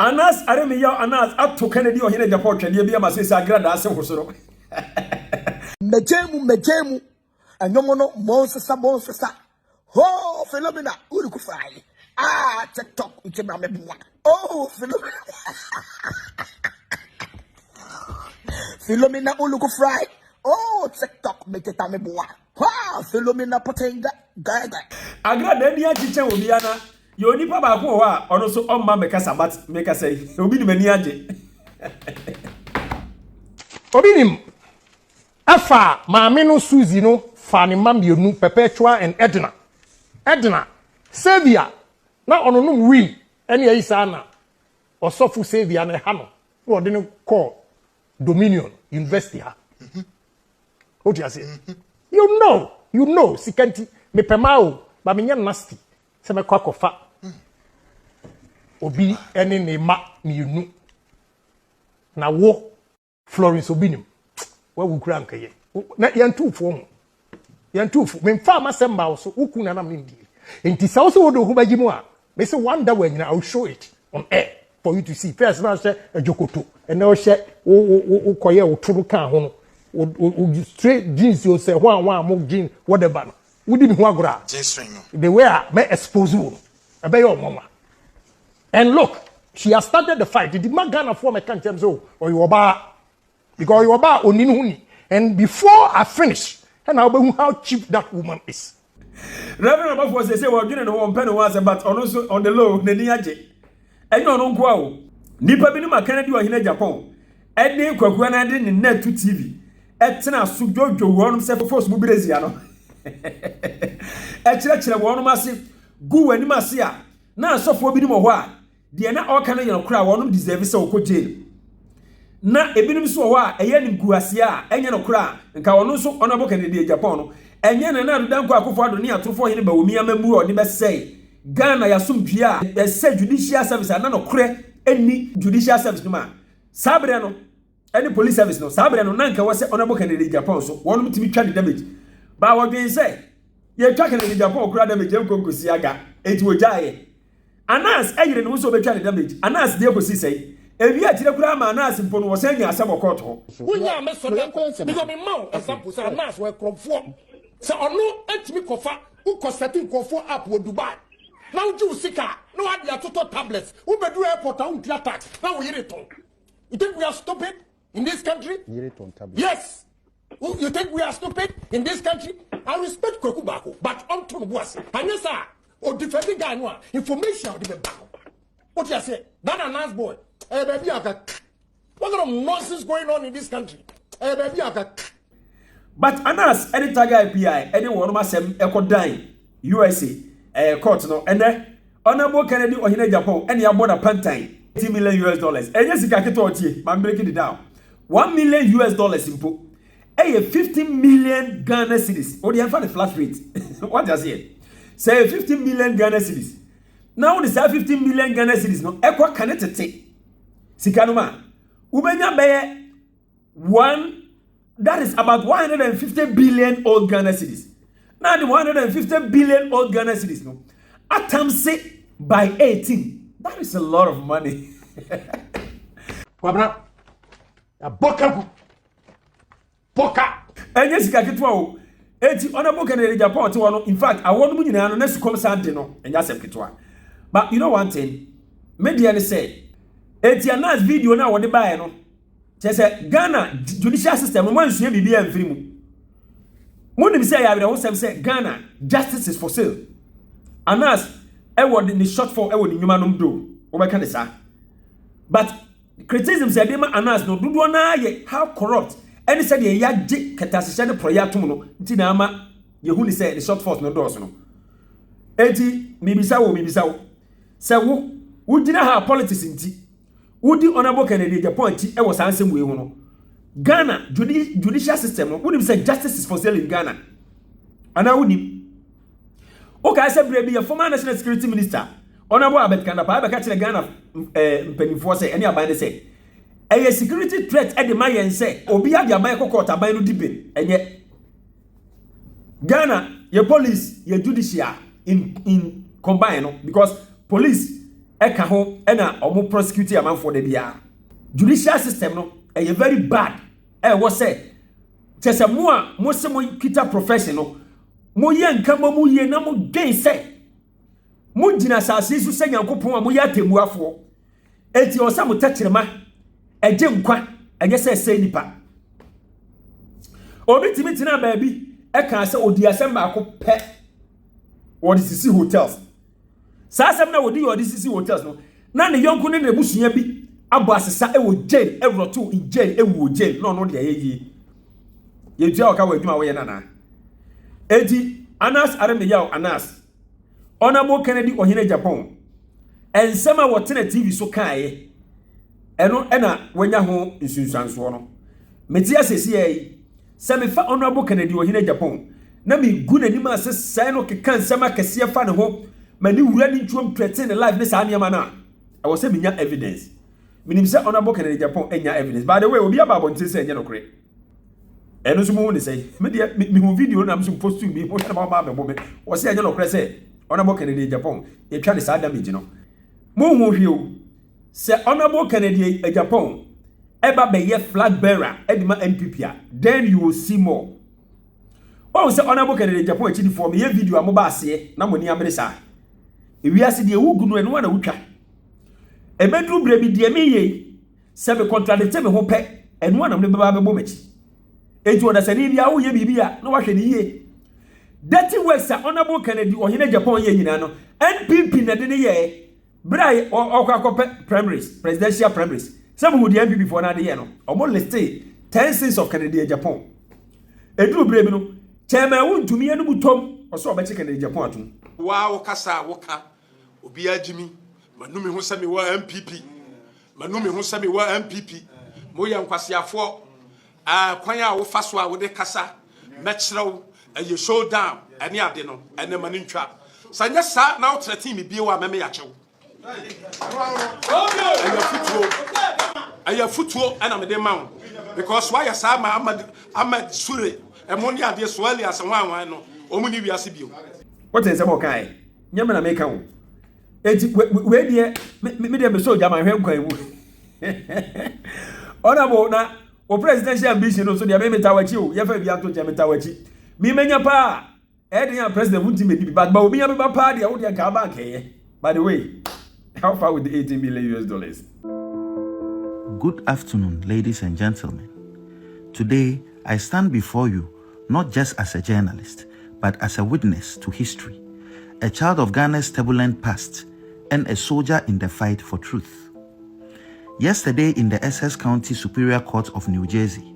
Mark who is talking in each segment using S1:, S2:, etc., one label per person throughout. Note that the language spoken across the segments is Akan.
S1: Anas aremiya Anas ato Kennedy Agyapong twede bia masese Agradaa ase hosoro.
S2: Mejemu anyomono monsesa ho phenomena uriku fry TikTok uchema mebua phenomena uriku fry TikTok meteta mebua phenomena potenga gaga
S1: Agradaa ni achiche obiana yoni pa ba ko wa ono so omma mekasa but mekasa obi ni mani age
S3: Obinim afa maame no Suzy no fa ne mamienu Perpetua and Edna Savior na ono no win ene ayi sana osofu Savior na ha no wo de no call Dominion University ha what you say you know sikanti me pemao ba me nya nasty se me kwakofa obi ene ne ma mienu na wo Florence Obinim wa wukura nkaye na yantufo me mfa masemba so wuku na mindi enti sa wo so wodo ho bagimu a me say one day when I will show it on air for you to see first na say ejokoto ene o hye wo koye wo turu kan ho no straight jeans you say one mo jeans whatever no wudi mi ho agora the way me expose you abey your mama and look she has started the fight the magana for me kan terms or you oba because you oba oninu huni and before I finish and I'll be how cheap that woman is.
S1: Reverend Abafo say we gina no one penny once but also on the low na ni age enyo no nko awo nipa bi ni ma Kennedy Agyapong ene kwakua na de ne net TV etena so dwodwo wonum se force mu Brazil no ekire wonum ase gu wani ase a na asofo bi ni mo ho a de na o kana yen kura wonum deserve se okọ jail na ebinim so ho a eye nim guase a enye no kura nka wono so onabo Kennedy Agyapong no enye na adudanko akofo ado ni atrofo hene ba omi amamu o ni be sei Ghana yasomdua a se judicial service na no kure eni judicial service no ma sabre no any police service no sabre no nanka wo se onabo Kennedy Agyapong so wonum timi twa damage ba wo dwen sei ye twa Kennedy Agyapong kura damage em konkosi aga enti wo jaye Anas ayire no so be twa damage Anas de kosi sei ebi atire kura ma Anas mpo no wo se nya asem court ho
S3: Wunya me so because me ma example say Anas we cromfo se ono antimi kofa u constating kofo app wo Dubai now you sika no had your total tablets who be do airport and attack now we hear it on you think we are stupid in this country yes you think we are stupid in this country I respect Kweku Bako but on to boss anesa o defending guy no information the Bako what you say that Anas boy baby aka what kind of nonsense going on in this country baby aka
S1: but Anas any tag IPI any one masem ekodan USA court no ene honorable Kennedy Agyapong any aboda pantai $18 million enye sika keto otie ma break it down $1 million impo 15 million Ghana cedis or the the flat rate what does it say 15 million Ghana cedis now the 15 million Ghana cedis no ekwa kanetete sika no ma ubenya beye one that is about 150 billion old Ghana cedis. Now the 150 billion old Ghana cedis no atamse by 18. That is a lot of money.
S3: Wabna a boka.
S1: And yes, I get to honorable Kennedy Agyapong. In fact, I want to know next come Sunday no and just a but you know one thing, media say it's a nice video now what they buy no. Say Ghana judicial system no man sue bibia mfiri mu. Mo nim say ya be who say Ghana justice is for sale. Anas word in the short for word in human do. O be kan say. But criticism say dem Anas no dodo na ye how corrupt. Any say ye yagye ketasehye ne proya tom no nti na ama ye hu ni say the short force no do so no. Enti mibisa wo say wo gina ha politics nti Udi honorable Kennedy Agyapong e was ansem we hu no Ghana judicial system no woni say justice is for sale in Ghana ana woni o ka say bre bi your former national security minister honorable Abet Kandapa be ka kire Ghana mpanifo say any aban say a security threat e de mayen say obi ade aban court aban no dibe enye Ghana your police your judicial in combine no because police eka ho ena omo prosecute amanfo de bia judicial system no e very bad wo say chese mo a mo se mo kita profession no mo ye nkama mo ye na mo dwen say mo gina sase su se Nyankopon a mo ye atemuafo enti o sa mo takirema eje nkwa enye se nipa obi timiti na baabi eka se odi asemba akọ pe wodi sisi hotels sa asem na wodi yodi sisi hotels no na ne yonko ne na busunya bi abo asesa wo jail roto in jail wo jail no de ayeyi ye tua oka wadwuma wo ye nana enti Anas Aremeyaw Anas Honorable Kennedy Agyapong ensema wotene TV so kaaye eno ena wanya ho nsunsuanso no meti asesi yi se me fa Honorable Kennedy Agyapong na me gu nanim asesa no keka nsema kese fa ne ho mani wura ni ntwom threaten the life ne sa niam na I was say minya evidence minim se Honorable Kennedy Agyapong enya evidence by the way obi ababo nti se enye no kre eno so mo ne say me de me hu video na so post to me mo na ba me bo me o se enye no kre se Honorable Kennedy Agyapong e twa ne sa damage no mo hu hweo se Honorable Kennedy Agyapong eba be ye flag bearer edima NPP a then you will see more. Oh se Honorable Kennedy Agyapong echi di for me ye video amoba ase na mo ni amre sa ewiase de ewugu no eno na wutwa ebedu bre bi de me ye se be contradict me ho pe eno na me baba be bomechi enti oda se ni bia wo ye bibia na wahwe ni ye dirty works Honorable Kennedy Agyapong ye nyina no NPP na de ne ye brai okwakope primaries presidential primaries some who the NPP for na de ye no omo list 10 sins of Kennedy Agyapong edu bre bi no chairman wuntumi anu butom oso obeche Kennedy Agyapong atum
S4: wa kasa woka obi agimi manumi ho sami wa MPP manumi ho sami wa MPP moye nkwasiafo kwan a wo faso a wo de kasa mechrew aye showdown ani ade no ene mani ntwa sanya sa na wo trete mi bie wa meme ya chew aye futuo ana me de mawo because why sa ma Ahmad Sure e mo ni ade so ali asanwan no omuni wiase bio.
S1: What is about kai? Nyame na make am. Enti we de me de be so jama hwe nkwan mu. Honorable na o presidential ambition no so de me metawachi o ye fa bia to je metawachi. Mi menya pa e de ya president wunti me bi but ba obi ya be ba pa de o de ka ba keye. By the way, how far with the $18 million?
S5: Good afternoon, ladies and gentlemen. Today, I stand before you not just as a journalist, but as a witness to history, a child of Ghana's turbulent past, and a soldier in the fight for truth. Yesterday, in the Essex County Superior Court of New Jersey,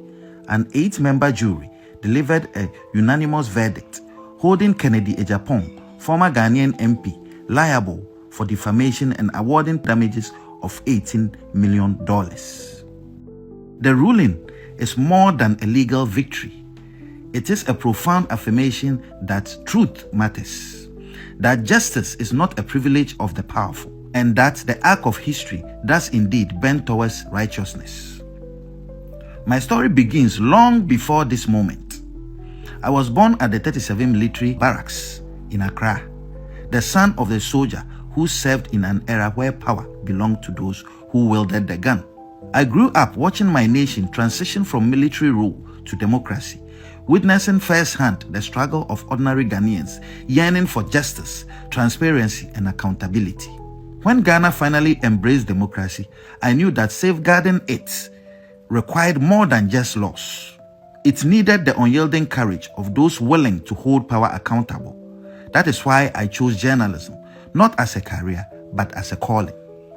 S5: an 8-member jury delivered a unanimous verdict holding Kennedy Agyapong, former Ghanaian MP, liable for defamation and awarding damages of $18 million. The ruling is more than a legal victory. It is a profound affirmation that truth matters, that justice is not a privilege of the powerful, and that the arc of history does indeed bend towards righteousness. My story begins long before this moment. I was born at the 37 Military Barracks in Accra, the son of the soldier who served in an era where power belonged to those who wielded the gun. I grew up watching my nation transition from military rule to democracy, witnessing firsthand the struggle of ordinary Ghanaians yearning for justice, transparency, and accountability. When Ghana finally embraced democracy, I knew that safeguarding it required more than just laws. It needed the unyielding courage of those willing to hold power accountable. That is why I chose journalism, not as a career, but as a calling.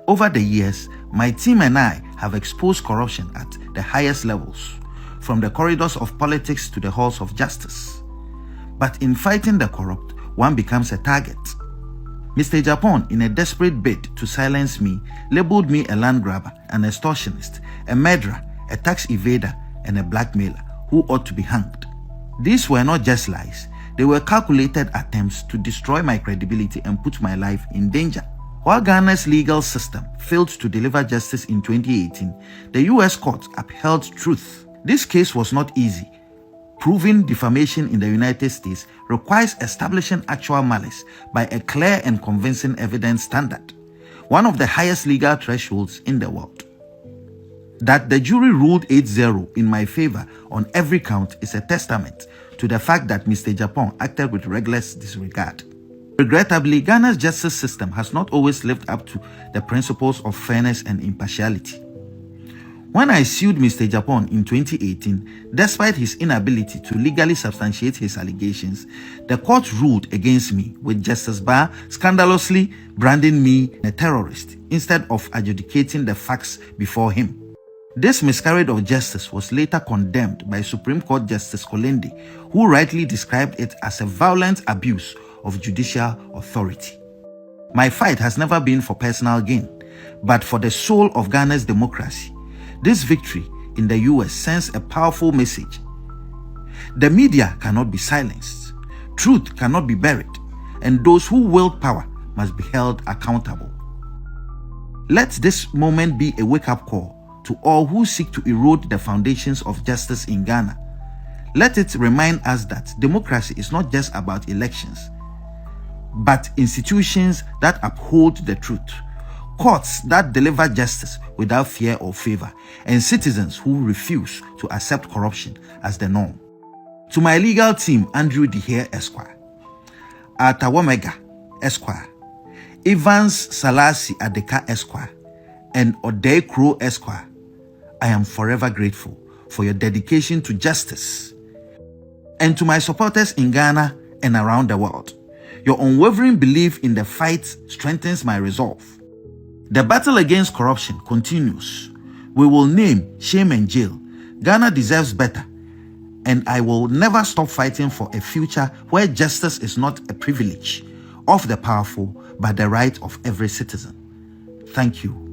S5: Over the years, my team and I have exposed corruption at the highest levels, from the corridors of politics to the halls of justice. But in fighting the corrupt, one becomes a target. Mr. Agyapong, in a desperate bid to silence me, labeled me a land grabber, an extortionist, a murderer, a tax evader, and a blackmailer who ought to be hanged. These were not just lies. They were calculated attempts to destroy my credibility and put my life in danger. While Ghana's legal system failed to deliver justice in 2018, the US court upheld truth. This case was not easy. Proving defamation in the United States requires establishing actual malice by a clear and convincing evidence standard. one of the highest legal thresholds in the world. That the jury ruled 8-0 in my favor on every count is a testament to the fact that Mr. Agyapong acted with reckless disregard. Regrettably, Ghana's justice system has not always lived up to the principles of fairness and impartiality. When I sued Mr. Agyapong in 2018, despite his inability to legally substantiate his allegations, the court ruled against me, with Justice Barr scandalously branding me a terrorist instead of adjudicating the facts before him. This miscarriage of justice was later condemned by Supreme Court Justice Kennedy, who rightly described it as a violent abuse of judicial authority. My fight has never been for personal gain, but for the soul of Ghana's democracy. This victory in the US sends a powerful message. The media cannot be silenced, truth cannot be buried, and those who wield power must be held accountable. Let this moment be a wake-up call to all who seek to erode the foundations of justice in Ghana. Let it remind us that democracy is not just about elections, but institutions that uphold the truth, courts that deliver justice without fear or favor, and citizens who refuse to accept corruption as the norm. To my legal team, Andrew Dehere Esquire, Atawamega Esquire, Evans Salasi Adeka Esquire, and Odei Crow Esquire, I am forever grateful for your dedication to justice. And to my supporters in Ghana and around the world, your unwavering belief in the fight strengthens my resolve. The battle against corruption continues. We will name, shame, and jail. Ghana deserves better, and I will never stop fighting for a future where justice is not a privilege of the powerful, but the right of every citizen. Thank you.